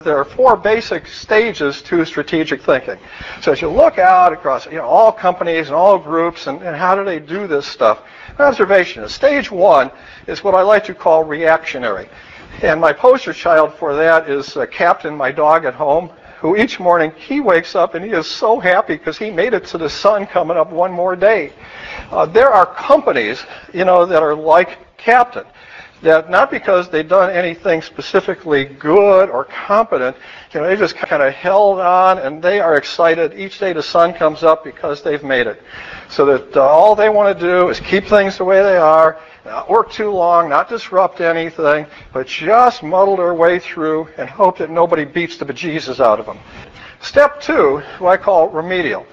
there are 4 basic stages to strategic thinking. So as you look out across all companies and all groups and how do they do this stuff, an observation is stage 1 is what I like to call reactionary. And my poster child for that is Captain, my dog at home, who each morning he wakes up and he is so happy because he made it to the sun coming up one more day. There are companies, that are like Captain, that not because they've done anything specifically good or competent, they just kind of held on and they are excited each day the sun comes up because they've made it. So that all they want to do is keep things the way they are, not work too long, not disrupt anything, but just muddle their way through and hope that nobody beats the bejesus out of them. Step 2, what I call remedial,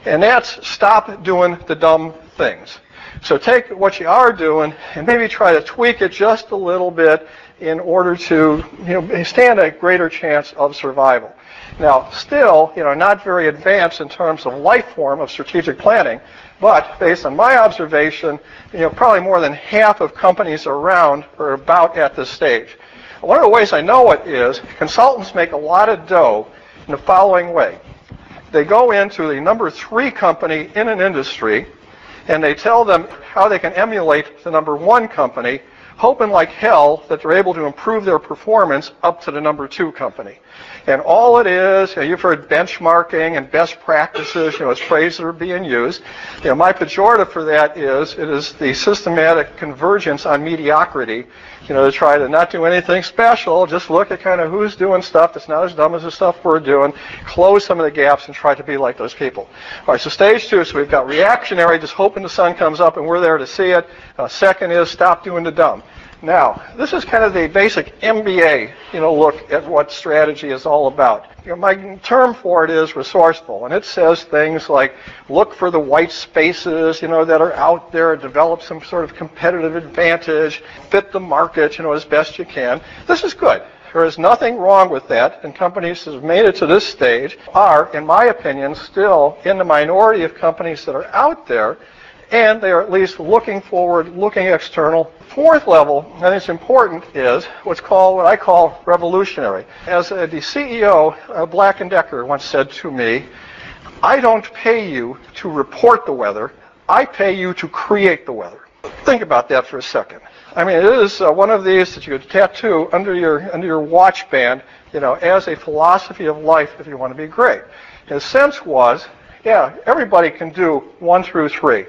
and that's stop doing the dumb things. So take what you are doing and maybe try to tweak it just a little bit in order to stand a greater chance of survival. Now, still, not very advanced in terms of life form of strategic planning, but based on my observation, probably more than half of companies around are about at this stage. One of the ways I know it is consultants make a lot of dough in the following way. They go into the number 3 company in an industry and they tell them how they can emulate the number 1 company, hoping like hell that they're able to improve their performance up to the number 2 company. And all it is, you've heard benchmarking and best practices, as phrases that are being used. My pejorative for that is, it is the systematic convergence on mediocrity, to try to not do anything special, just look at kind of who's doing stuff that's not as dumb as the stuff we're doing, close some of the gaps and try to be like those people. All right, so stage 2, so we've got reactionary, just hoping the sun comes up and we're there to see it. Second is stop doing the dumb. Now, this is kind of the basic MBA, look at what strategy is all about. My term for it is resourceful, and it says things like look for the white spaces, that are out there, develop some sort of competitive advantage, fit the market, as best you can. This is good. There is nothing wrong with that, and companies that have made it to this stage are, in my opinion, still in the minority of companies that are out there, and they are at least looking forward, looking external. 4th level, and it's important, is what I call revolutionary. As the CEO of Black & Decker once said to me, I don't pay you to report the weather, I pay you to create the weather. Think about that for a second. I mean, it is one of these that you could tattoo under your watch band, as a philosophy of life if you want to be great. His sense was, everybody can do 1 through 3.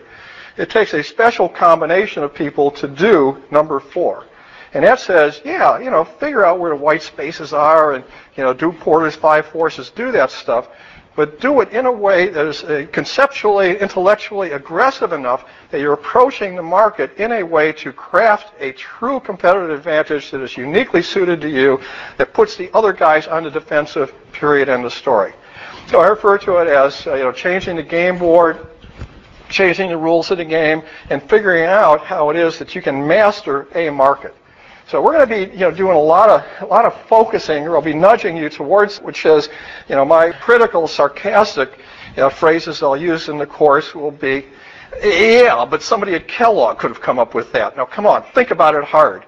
It takes a special combination of people to do number 4. And that says, figure out where the white spaces are and, do Porter's 5 forces, do that stuff, but do it in a way that is conceptually, intellectually aggressive enough that you're approaching the market in a way to craft a true competitive advantage that is uniquely suited to you, that puts the other guys on the defensive, period, end of story. So I refer to it as, changing the game board, changing the rules of the game, and figuring out how it is that you can master a market. So we're going to be, doing a lot of focusing, or I'll be nudging you towards, which is, my critical, sarcastic phrases I'll use in the course will be, but somebody at Kellogg could have come up with that. Now, come on, think about it hard.